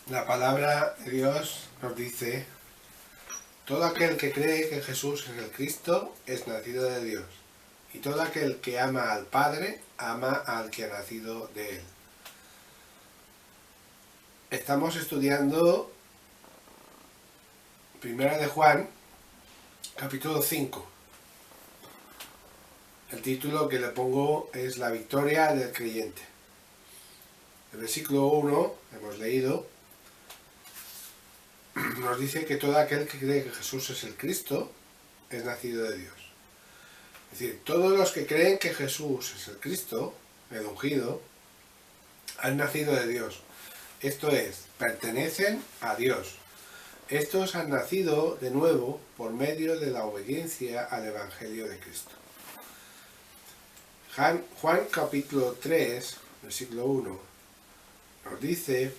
La palabra de Dios nos dice: todo aquel que cree que Jesús es el Cristo es nacido de Dios, y todo aquel que ama al Padre ama al que ha nacido de él. Estamos estudiando Primera de Juan, capítulo 5. El título que le pongo es La victoria del creyente. El versículo 1, hemos leído, nos dice que todo aquel que cree que Jesús es el Cristo es nacido de Dios. Es decir, todos los que creen que Jesús es el Cristo, el ungido, han nacido de Dios. Esto es, pertenecen a Dios. Estos han nacido de nuevo por medio de la obediencia al Evangelio de Cristo. Juan capítulo 3, versículo 1, nos dice: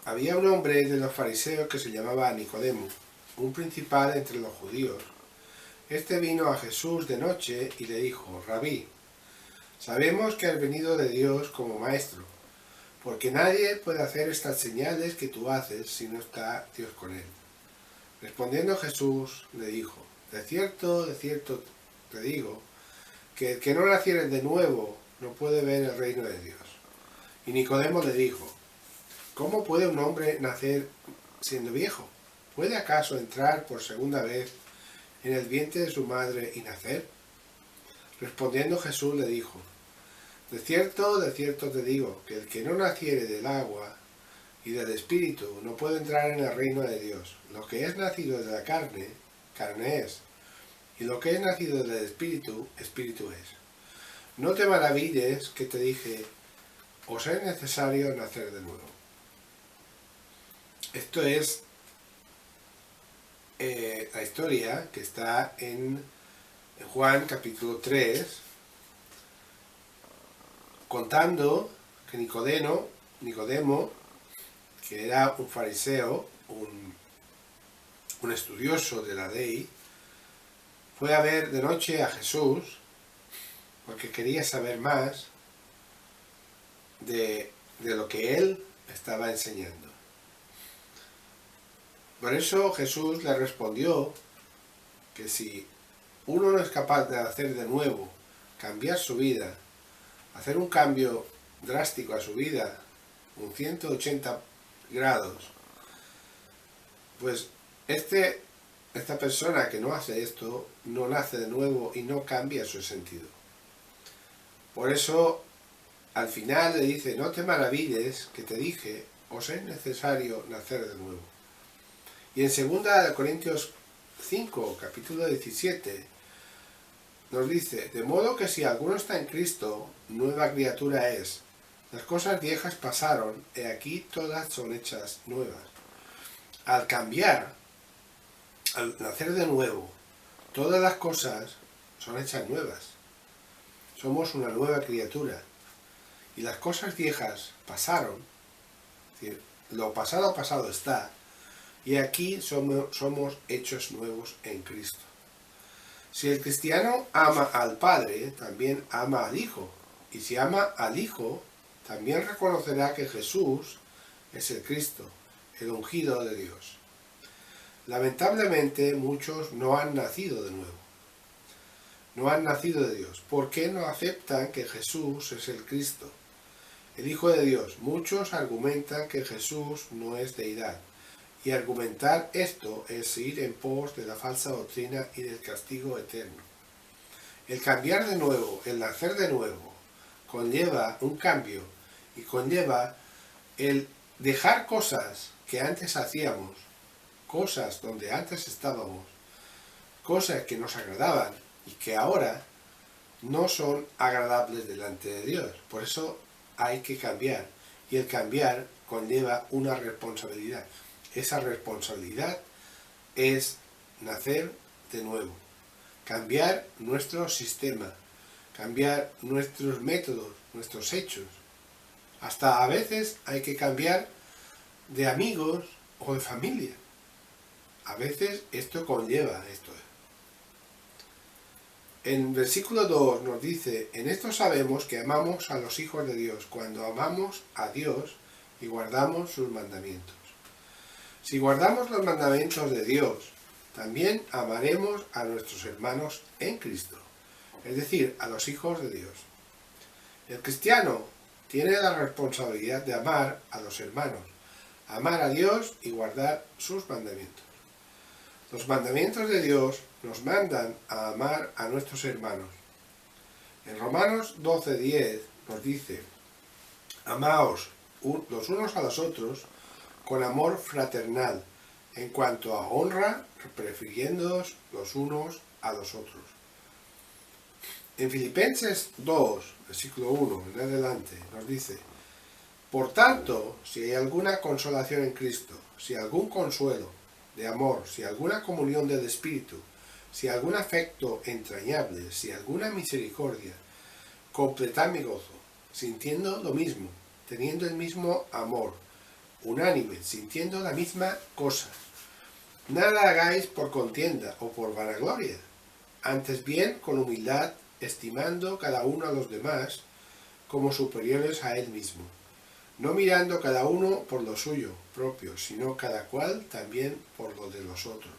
había un hombre de los fariseos que se llamaba Nicodemo, un principal entre los judíos. Este vino a Jesús de noche y le dijo: Rabí, sabemos que has venido de Dios como maestro, porque nadie puede hacer estas señales que tú haces si no está Dios con él. Respondiendo Jesús le dijo: de cierto te digo, que el que no naciere de nuevo no puede ver el reino de Dios. Y Nicodemo le dijo: ¿cómo puede un hombre nacer siendo viejo? ¿Puede acaso entrar por segunda vez en el vientre de su madre y nacer? Respondiendo Jesús le dijo: de cierto te digo, que el que no naciere del agua y del Espíritu no puede entrar en el reino de Dios. Lo que es nacido de la carne, carne es, y lo que es nacido del Espíritu, Espíritu es. No te maravilles que te dije: os es necesario nacer de nuevo. Esto es la historia que está en Juan capítulo 3, contando que Nicodemo, que era un fariseo, un estudioso de la ley, fue a ver de noche a Jesús porque quería saber más de lo que él estaba enseñando. Por eso Jesús le respondió que si uno no es capaz de hacer de nuevo, cambiar su vida, hacer un cambio drástico a su vida, un 180 grados, pues esta persona que no hace esto, no nace de nuevo y no cambia su sentido. Por eso, al final le dice: no te maravilles que te dije, os es necesario nacer de nuevo. Y en 2 Corintios 5, capítulo 17, nos dice: de modo que si alguno está en Cristo, nueva criatura es. Las cosas viejas pasaron, y aquí todas son hechas nuevas. Al cambiar, al nacer de nuevo, todas las cosas son hechas nuevas. Somos una nueva criatura. Y las cosas viejas pasaron, es decir, lo pasado está, y aquí somos hechos nuevos en Cristo. Si el cristiano ama al Padre, también ama al Hijo. Y si ama al Hijo, también reconocerá que Jesús es el Cristo, el ungido de Dios. Lamentablemente, muchos no han nacido de nuevo. No han nacido de Dios. ¿Por qué no aceptan que Jesús es el Cristo, el Hijo de Dios? Muchos argumentan que Jesús no es deidad. Y argumentar esto es ir en pos de la falsa doctrina y del castigo eterno. El cambiar de nuevo, el nacer de nuevo, conlleva un cambio y conlleva el dejar cosas que antes hacíamos, cosas donde antes estábamos, cosas que nos agradaban y que ahora no son agradables delante de Dios. Por eso hay que cambiar, y el cambiar conlleva una responsabilidad. Esa responsabilidad es nacer de nuevo, cambiar nuestro sistema, cambiar nuestros métodos, nuestros hechos. Hasta a veces hay que cambiar de amigos o de familia. A veces esto conlleva esto. En versículo 2 nos dice, en esto sabemos que amamos a los hijos de Dios, cuando amamos a Dios y guardamos sus mandamientos. Si guardamos los mandamientos de Dios, también amaremos a nuestros hermanos en Cristo, es decir, a los hijos de Dios. El cristiano tiene la responsabilidad de amar a los hermanos, amar a Dios y guardar sus mandamientos. Los mandamientos de Dios nos mandan a amar a nuestros hermanos. En Romanos 12:10 nos dice, amaos los unos a los otros con amor fraternal, en cuanto a honra, prefiriéndoos los unos a los otros. En Filipenses 2, versículo 1 en adelante, nos dice, por tanto, si hay alguna consolación en Cristo, si algún consuelo de amor, si alguna comunión del Espíritu, si algún afecto entrañable, si alguna misericordia, completad mi gozo, sintiendo lo mismo, teniendo el mismo amor, unánime, sintiendo la misma cosa. Nada hagáis por contienda o por vanagloria, antes bien con humildad, estimando cada uno a los demás como superiores a él mismo, no mirando cada uno por lo suyo propio, sino cada cual también por lo de los otros.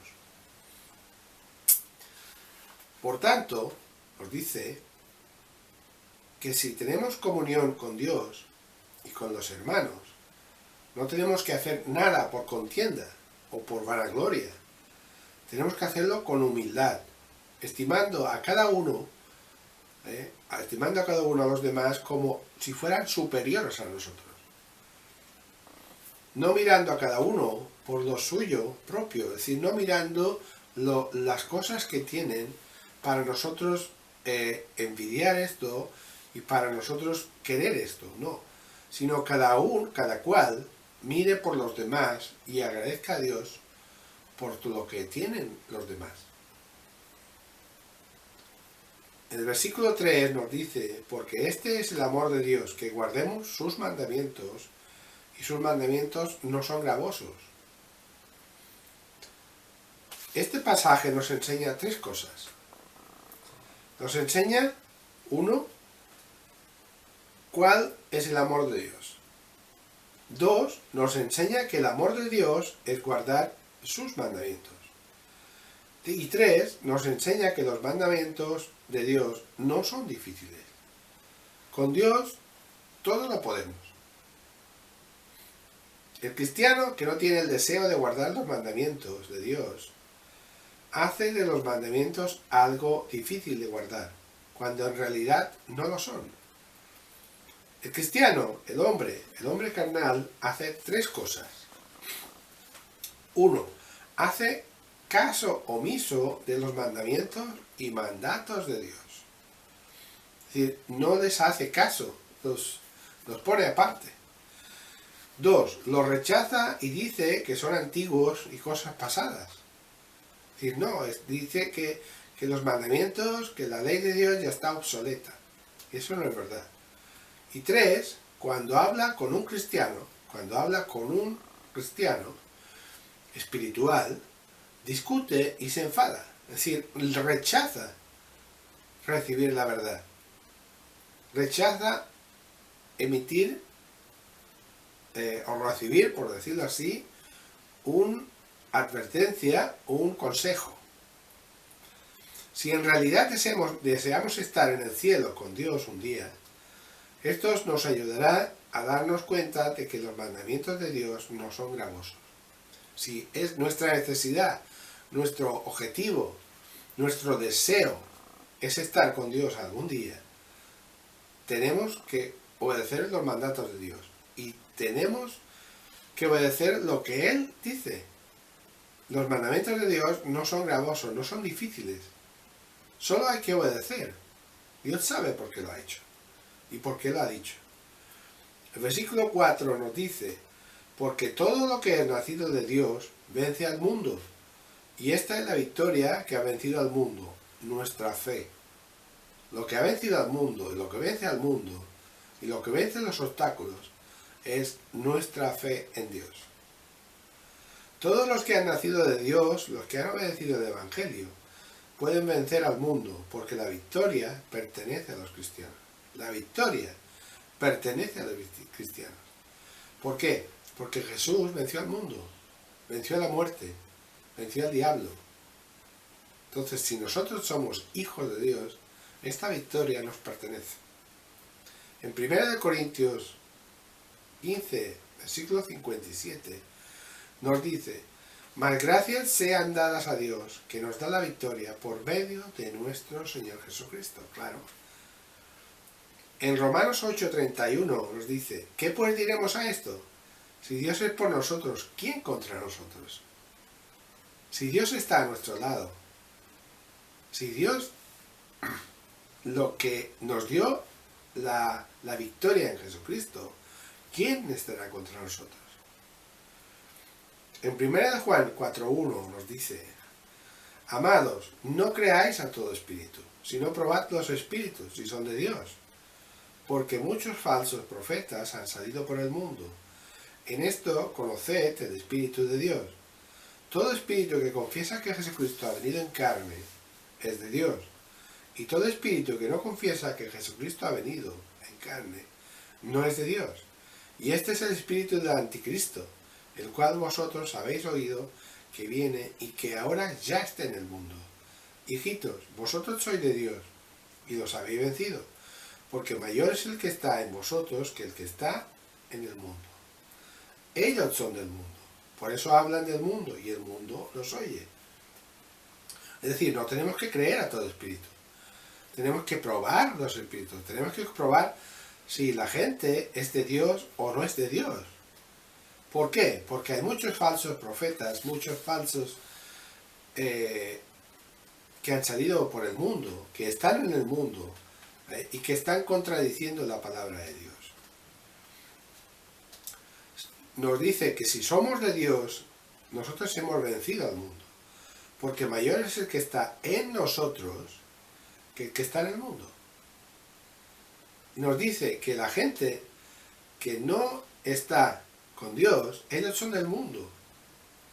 Por tanto, os dice que si tenemos comunión con Dios y con los hermanos, no tenemos que hacer nada por contienda o por vanagloria. Tenemos que hacerlo con humildad, estimando a cada uno a los demás como si fueran superiores a nosotros. No mirando a cada uno por lo suyo propio, es decir, no mirando las cosas que tienen para nosotros envidiar esto y para nosotros querer esto, no, sino cada cual mire por los demás y agradezca a Dios por todo lo que tienen los demás. El versículo 3 nos dice, porque este es el amor de Dios, que guardemos sus mandamientos, y sus mandamientos no son gravosos. Este pasaje nos enseña tres cosas. Nos enseña, uno, cuál es el amor de Dios. Dos, nos enseña que el amor de Dios es guardar sus mandamientos. Y tres, nos enseña que los mandamientos de Dios no son difíciles. Con Dios todo lo podemos. El cristiano que no tiene el deseo de guardar los mandamientos de Dios hace de los mandamientos algo difícil de guardar, cuando en realidad no lo son. El cristiano, el hombre carnal, hace tres cosas. Uno, hace caso omiso de los mandamientos y mandatos de Dios. Es decir, no les hace caso, los pone aparte. Dos, los rechaza y dice que son antiguos y cosas pasadas. Es decir, no, dice que los mandamientos, que la ley de Dios ya está obsoleta. Y eso no es verdad. Y tres, cuando habla con un cristiano espiritual, discute y se enfada. Es decir, rechaza recibir la verdad. Rechaza emitir o recibir, por decirlo así, una advertencia o un consejo. Si en realidad deseamos estar en el cielo con Dios un día, esto nos ayudará a darnos cuenta de que los mandamientos de Dios no son gravosos. Si es nuestra necesidad, nuestro objetivo, nuestro deseo es estar con Dios algún día, tenemos que obedecer los mandatos de Dios y tenemos que obedecer lo que Él dice. Los mandamientos de Dios no son gravosos, no son difíciles. Solo hay que obedecer. Dios sabe por qué lo ha hecho y por qué lo ha dicho. El versículo 4 nos dice, porque todo lo que es nacido de Dios vence al mundo. Y esta es la victoria que ha vencido al mundo, nuestra fe. Lo que ha vencido al mundo, y lo que vence al mundo, y lo que vence los obstáculos, es nuestra fe en Dios. Todos los que han nacido de Dios, los que han obedecido el Evangelio, pueden vencer al mundo, porque la victoria pertenece a los cristianos. La victoria pertenece a los cristianos. ¿Por qué? Porque Jesús venció al mundo, venció a la muerte, venció al diablo. Entonces, si nosotros somos hijos de Dios, esta victoria nos pertenece. En 1 Corintios 15, versículo 57, nos dice: mas gracias sean dadas a Dios, que nos da la victoria por medio de nuestro Señor Jesucristo. Claro. En Romanos 8:31 nos dice: ¿qué pues diremos a esto? Si Dios es por nosotros, ¿quién contra nosotros? Si Dios está a nuestro lado, si Dios lo que nos dio la victoria en Jesucristo, ¿quién estará contra nosotros? En 1 Juan 4:1 nos dice: amados, no creáis a todo espíritu, sino probad los espíritus si son de Dios, porque muchos falsos profetas han salido por el mundo. En esto conoced el Espíritu de Dios. Todo espíritu que confiesa que Jesucristo ha venido en carne es de Dios, y todo espíritu que no confiesa que Jesucristo ha venido en carne no es de Dios. Y este es el espíritu del anticristo, el cual vosotros habéis oído que viene y que ahora ya está en el mundo. Hijitos, vosotros sois de Dios y los habéis vencido, porque mayor es el que está en vosotros que el que está en el mundo. Ellos son del mundo, por eso hablan del mundo y el mundo los oye. Es decir, no tenemos que creer a todo espíritu, tenemos que probar los espíritus, tenemos que probar si la gente es de Dios o no es de Dios. ¿Por qué? Porque hay muchos falsos profetas, muchos falsos que han salido por el mundo, que están en el mundo y que están contradiciendo la palabra de Dios. Nos dice que si somos de Dios, nosotros hemos vencido al mundo, porque mayor es el que está en nosotros que el que está en el mundo. Nos dice que la gente que no está con Dios, ellos son del mundo.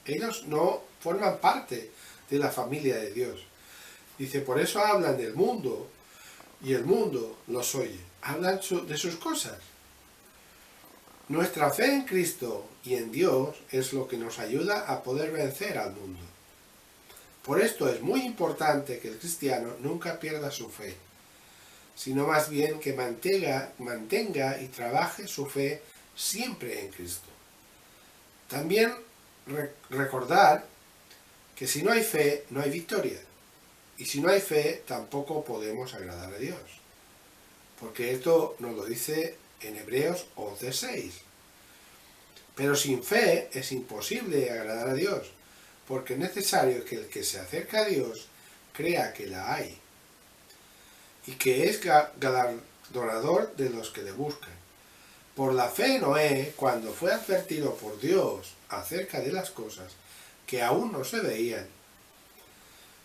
Ellos no forman parte de la familia de Dios. Dice, por eso hablan del mundo y el mundo los oye. Hablan de sus cosas. Nuestra fe en Cristo y en Dios es lo que nos ayuda a poder vencer al mundo. Por esto es muy importante que el cristiano nunca pierda su fe, sino más bien que mantenga y trabaje su fe siempre en Cristo. También recordar que si no hay fe, no hay victoria. Y si no hay fe, tampoco podemos agradar a Dios. Porque esto nos lo dice en Hebreos 11:6. Pero sin fe es imposible agradar a Dios, porque es necesario que el que se acerca a Dios crea que la hay, y que es galardonador de los que le buscan. Por la fe Noé, cuando fue advertido por Dios acerca de las cosas que aún no se veían,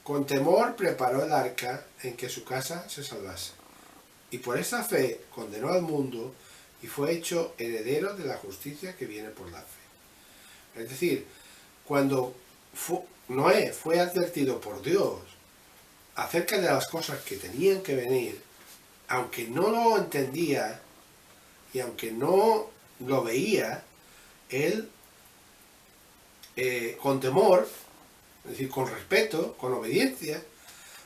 con temor preparó el arca en que su casa se salvase. Y por esa fe condenó al mundo y fue hecho heredero de la justicia que viene por la fe. Es decir, cuando Noé fue advertido por Dios acerca de las cosas que tenían que venir, aunque no lo entendía y aunque no lo veía, él con temor, es decir, con respeto, con obediencia,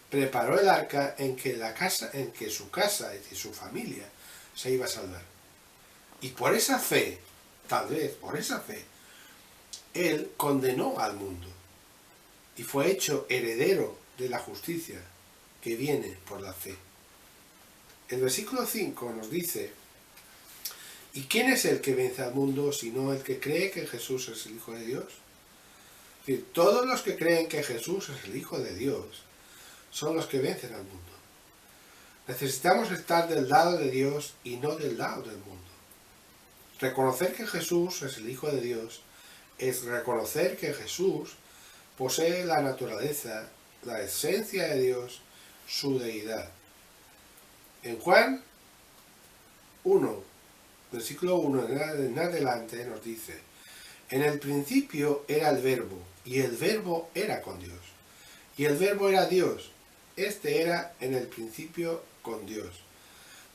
preparó el arca en que su casa, es decir, su familia, se iba a salvar. Y por esa fe, tal vez por esa fe, él condenó al mundo y fue hecho heredero de la justicia que viene por la fe. El versículo 5 nos dice: ¿y quién es el que vence al mundo sino el que cree que Jesús es el Hijo de Dios? Es decir, todos los que creen que Jesús es el Hijo de Dios son los que vencen al mundo. Necesitamos estar del lado de Dios y no del lado del mundo. Reconocer que Jesús es el Hijo de Dios es reconocer que Jesús posee la naturaleza, la esencia de Dios, su deidad. En Juan 1, versículo 1 en adelante nos dice: en el principio era el Verbo, y el Verbo era con Dios, y el Verbo era Dios. Este era en el principio con Dios.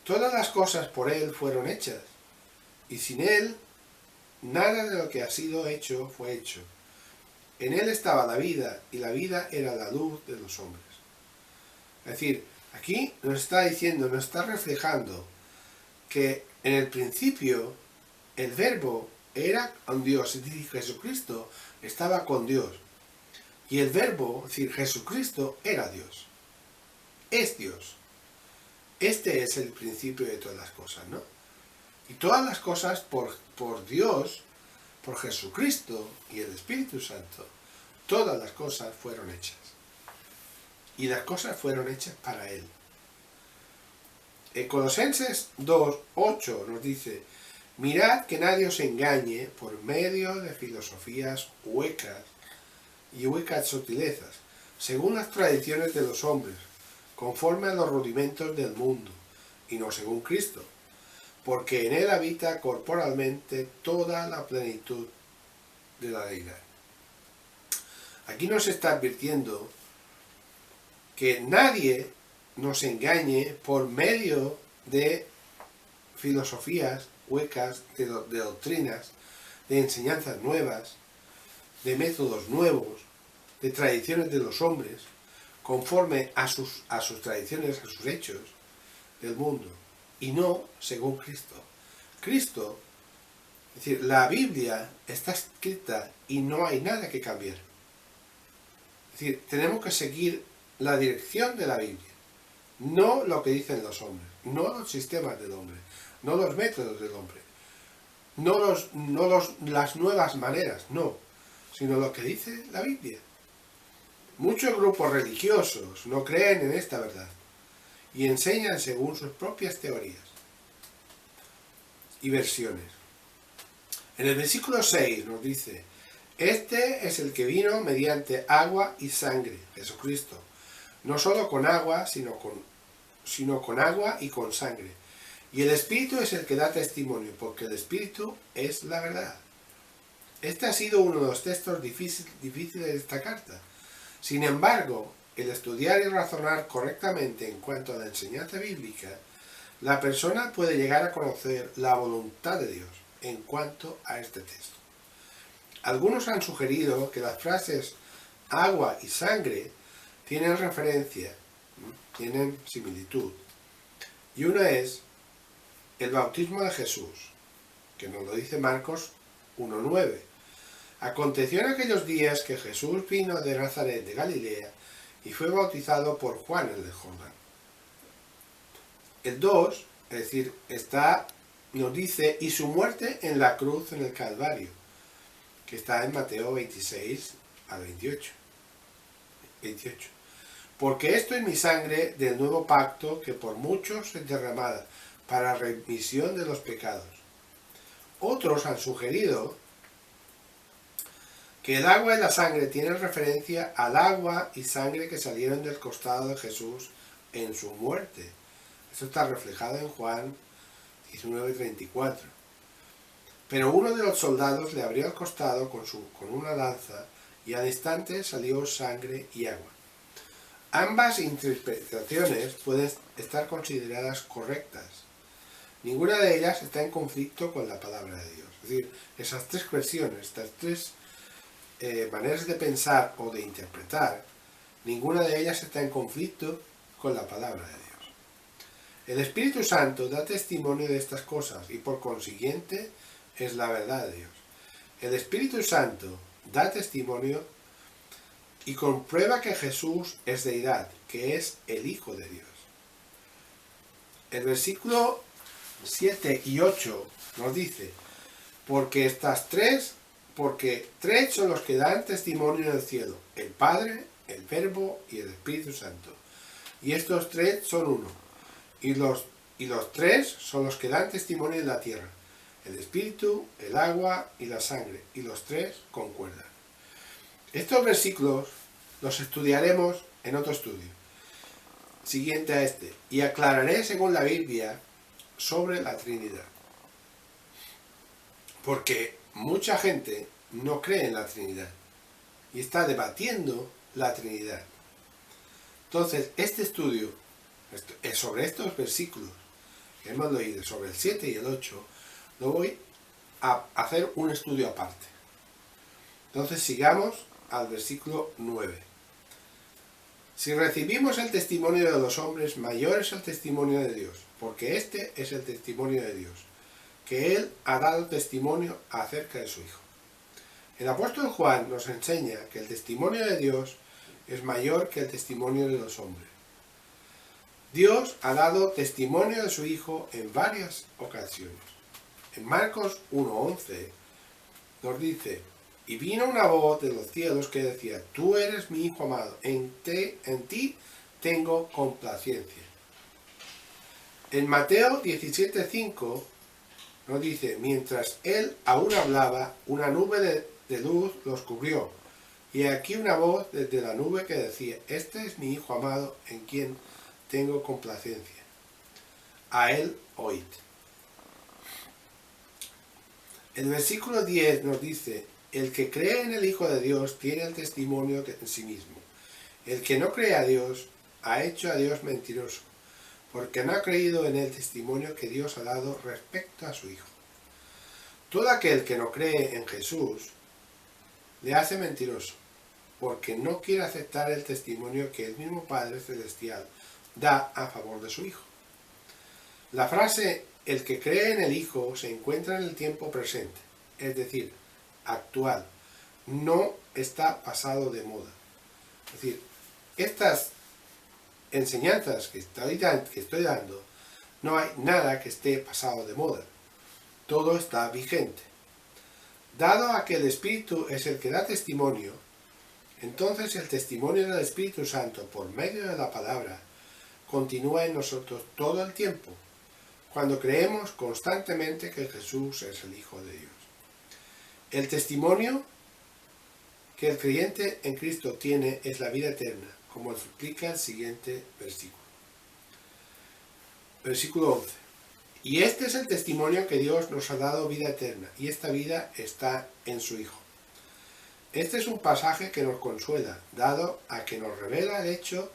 Todas las cosas por Él fueron hechas, y sin Él nada de lo que ha sido hecho fue hecho. En Él estaba la vida, y la vida era la luz de los hombres. Es decir, aquí nos está diciendo, nos está reflejando que en el principio el Verbo era con Dios, es decir, Jesucristo estaba con Dios. Y el Verbo, es decir, Jesucristo era Dios. Es Dios. Este es el principio de todas las cosas, ¿no? Y todas las cosas por Dios, por Jesucristo y el Espíritu Santo, todas las cosas fueron hechas. Y las cosas fueron hechas para Él. En Colosenses 2:8 nos dice: mirad que nadie os engañe por medio de filosofías huecas y huecas sutilezas, según las tradiciones de los hombres, conforme a los rudimentos del mundo, y no según Cristo, porque en Él habita corporalmente toda la plenitud de la deidad. Aquí nos está advirtiendo que nadie nos engañe por medio de filosofías huecas, de doctrinas, de enseñanzas nuevas, de métodos nuevos, de tradiciones de los hombres, conforme a sus tradiciones, a sus hechos del mundo, y no según Cristo. Cristo, es decir, la Biblia está escrita y no hay nada que cambiar. Es decir, tenemos que seguir la dirección de la Biblia, no lo que dicen los hombres, no los sistemas del hombre, no los métodos del hombre, no las nuevas maneras, no, sino lo que dice la Biblia. Muchos grupos religiosos no creen en esta verdad y enseñan según sus propias teorías y versiones. En el versículo 6 nos dice: este es el que vino mediante agua y sangre, Jesucristo, no solo con agua, sino con agua y con sangre. Y el Espíritu es el que da testimonio, porque el Espíritu es la verdad. Este ha sido uno de los textos difíciles de esta carta. Sin embargo, el estudiar y razonar correctamente en cuanto a la enseñanza bíblica, la persona puede llegar a conocer la voluntad de Dios en cuanto a este texto. Algunos han sugerido que las frases agua y sangre tienen referencia, tienen similitud. Y una es el bautismo de Jesús, que nos lo dice Marcos 1:9. Aconteció en aquellos días que Jesús vino de Nazaret de Galilea y fue bautizado por Juan el de Jordán. El 2, es decir, nos dice, y su muerte en la cruz en el Calvario, que está en Mateo 26 a 28. Porque esto es mi sangre del nuevo pacto que por muchos es derramada para remisión de los pecados. Otros han sugerido que el agua y la sangre tienen referencia al agua y sangre que salieron del costado de Jesús en su muerte. Esto está reflejado en Juan 19:34. Pero uno de los soldados le abrió el costado con una lanza y al instante salió sangre y agua. Ambas interpretaciones pueden estar consideradas correctas. Ninguna de ellas está en conflicto con la palabra de Dios. Es decir, esas tres versiones, estas tres maneras de pensar o de interpretar, ninguna de ellas está en conflicto con la palabra de Dios. El Espíritu Santo da testimonio de estas cosas y por consiguiente es la verdad de Dios. El Espíritu Santo da testimonio y comprueba que Jesús es deidad, que es el Hijo de Dios. El versículo 7 y 8 nos dice: porque tres son los que dan testimonio en el cielo, el Padre, el Verbo y el Espíritu Santo. Y estos tres son uno. Y los tres son los que dan testimonio en la tierra, el Espíritu, el agua y la sangre. Y los tres concuerdan. Estos versículos los estudiaremos en otro estudio, siguiente a este, y aclararé según la Biblia sobre la Trinidad. Porque mucha gente no cree en la Trinidad y está debatiendo la Trinidad. Entonces, este estudio sobre estos versículos que hemos leído, sobre el 7 y el 8, lo voy a hacer un estudio aparte. Entonces, sigamos al versículo 9. Si recibimos el testimonio de los hombres, mayor es el testimonio de Dios, porque este es el testimonio de Dios, que Él ha dado testimonio acerca de su Hijo. El apóstol Juan nos enseña que el testimonio de Dios es mayor que el testimonio de los hombres. Dios ha dado testimonio de su Hijo en varias ocasiones. En Marcos 1:11 nos dice: y vino una voz de los cielos que decía: tú eres mi Hijo amado, en ti tengo complacencia. En Mateo 17:5 nos dice: mientras él aún hablaba, una nube de luz los cubrió, y aquí una voz desde la nube que decía: este es mi Hijo amado, en quien tengo complacencia. A él oíd. El versículo 10 nos dice: el que cree en el Hijo de Dios tiene el testimonio en sí mismo. El que no cree a Dios ha hecho a Dios mentiroso, porque no ha creído en el testimonio que Dios ha dado respecto a su Hijo. Todo aquel que no cree en Jesús le hace mentiroso, porque no quiere aceptar el testimonio que el mismo Padre Celestial da a favor de su Hijo. La frase "el que cree en el Hijo" se encuentra en el tiempo presente, es decir, actual, no está pasado de moda. Es decir, estas enseñanzas que estoy dando, no hay nada que esté pasado de moda. Todo está vigente. Dado a que el Espíritu es el que da testimonio, entonces el testimonio del Espíritu Santo por medio de la palabra continúa en nosotros todo el tiempo, cuando creemos constantemente que Jesús es el Hijo de Dios. El testimonio que el creyente en Cristo tiene es la vida eterna, como explica el siguiente versículo. Versículo 11. Y este es el testimonio que Dios nos ha dado vida eterna, y esta vida está en su Hijo. Este es un pasaje que nos consuela, dado a que nos revela el hecho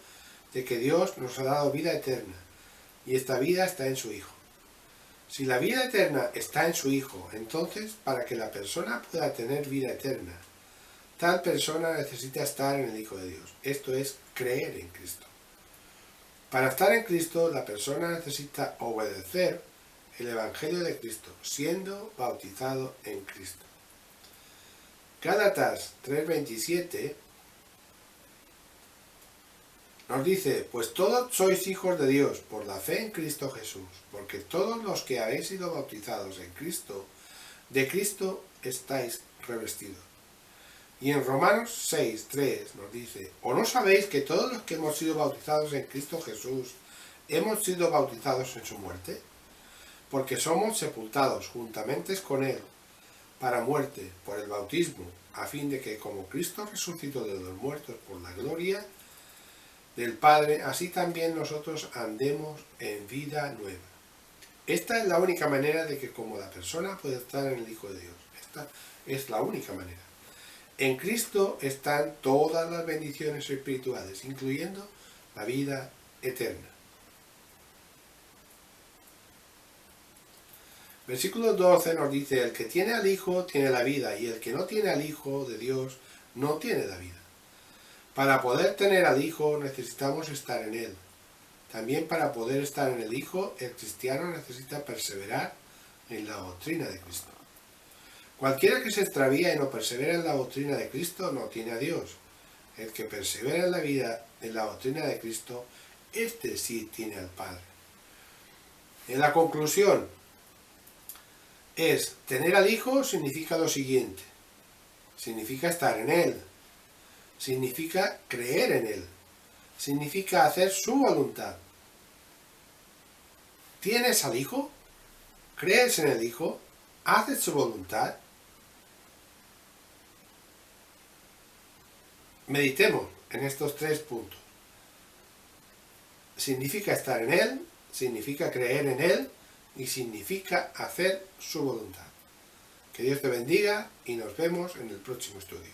de que Dios nos ha dado vida eterna, y esta vida está en su Hijo. Si la vida eterna está en su Hijo, entonces, para que la persona pueda tener vida eterna, tal persona necesita estar en el Hijo de Dios. Esto es creer en Cristo. Para estar en Cristo, la persona necesita obedecer el Evangelio de Cristo, siendo bautizado en Cristo. Gálatas 3:27 nos dice: pues todos sois hijos de Dios por la fe en Cristo Jesús, porque todos los que habéis sido bautizados en Cristo, de Cristo estáis revestidos. Y en Romanos 6:3 nos dice: ¿o no sabéis que todos los que hemos sido bautizados en Cristo Jesús hemos sido bautizados en su muerte? Porque somos sepultados juntamente con Él para muerte por el bautismo, a fin de que como Cristo resucitó de los muertos por la gloria del Padre, así también nosotros andemos en vida nueva. Esta es la única manera de que como la persona puede estar en el Hijo de Dios. Esta es la única manera. En Cristo están todas las bendiciones espirituales, incluyendo la vida eterna. Versículo 12 nos dice: el que tiene al Hijo tiene la vida, y el que no tiene al Hijo de Dios no tiene la vida. Para poder tener al Hijo necesitamos estar en Él. También para poder estar en el Hijo, el cristiano necesita perseverar en la doctrina de Cristo. Cualquiera que se extravía y no persevera en la doctrina de Cristo no tiene a Dios. El que persevera en la vida, en la doctrina de Cristo, este sí tiene al Padre. En la conclusión, tener al Hijo significa lo siguiente: significa estar en Él, significa creer en Él, significa hacer su voluntad. ¿Tienes al Hijo? ¿Crees en el Hijo? ¿Haces su voluntad? Meditemos en estos 3 puntos. Significa estar en Él, significa creer en Él y significa hacer su voluntad. Que Dios te bendiga y nos vemos en el próximo estudio.